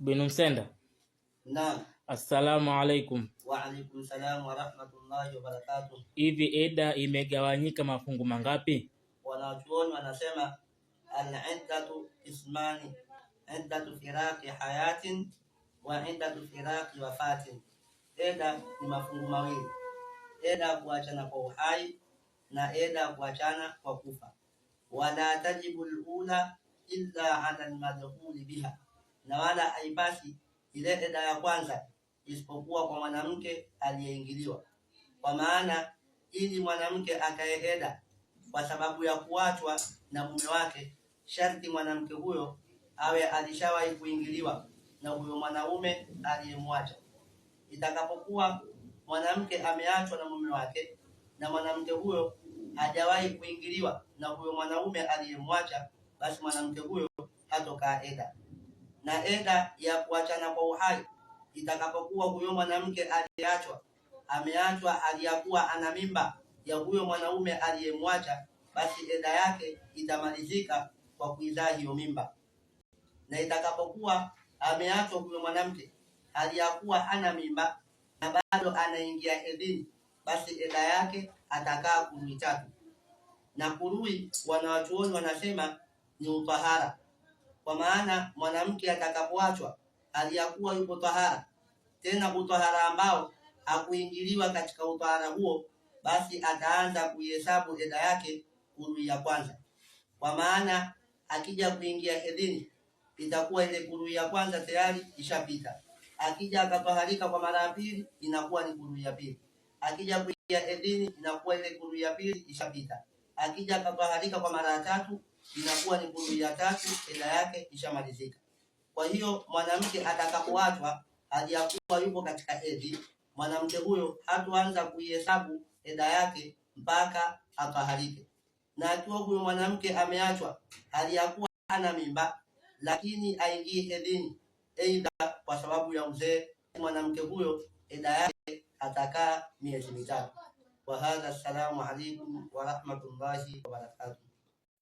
Binu Msenda. Naam. Assalamu alaikum. Wa alaikum salam wa rahmatullahi wa barakatuh. Hivi eda imegawanyika mafungu mangapi? Wanachuoni wanasema al-iddatu ismani, iddatu firaqi hayatin wa iddatu firaqi wafatin. Eda ni mafungu mawili, eda kuachana kwa uhai na eda kuachana kwa kufa. Wala tajibu al-ula illa ala al-madkhuli biha, na wala haipasi ile eda ya kwanza isipokuwa kwa mwanamke aliyeingiliwa. Kwa maana ili mwanamke akae eda kwa sababu ya kuachwa na mume wake, sharti mwanamke huyo awe alishawahi kuingiliwa na huyo mwanaume aliyemwacha. Itakapokuwa mwanamke ameachwa na mume wake na mwanamke huyo hajawahi kuingiliwa na huyo mwanaume aliyemwacha, basi mwanamke huyo hatokaa eda. Na eda ya kuachana kwa uhai, itakapokuwa huyo mwanamke aliyeachwa ameachwa aliyakuwa ana mimba ya huyo mwanaume aliyemwacha, basi eda yake itamalizika kwa kuizaa hiyo mimba. Na itakapokuwa ameachwa huyo mwanamke aliyakuwa hana mimba na bado anaingia hedini, basi eda yake atakaa kurui 3. Na kurui wanawachuoni wanasema ni utahara, kwa maana mwanamke atakapoachwa aliyakuwa yuko tahara, tena utahara ambao hakuingiliwa katika utahara huo, basi ataanza kuhesabu eda yake kurui ya kwanza. Kwa maana akija kuingia hedini itakuwa ile kurui ya kwanza tayari ishapita. Akija akataharika kwa mara ya pili inakuwa ni kurui ya pili. Akija kuingia hedini inakuwa ile kurui ya pili ishapita. Akija akataharika kwa mara ya 3 inakuwa ni kurui ya 3, eda yake ishamalizika. Kwa hiyo mwanamke atakapoachwa aliyakuwa yupo katika hedhi, mwanamke huyo hatuanza kuihesabu eda yake mpaka ataharike. Na akiwa huyo mwanamke ameachwa aliyakuwa hana mimba lakini aingie hedhini, aidha kwa sababu ya uzee, mwanamke huyo eda yake atakaa miezi 3. Wa hadha, assalamu alaikum wa rahmatullahi wa barakatuh.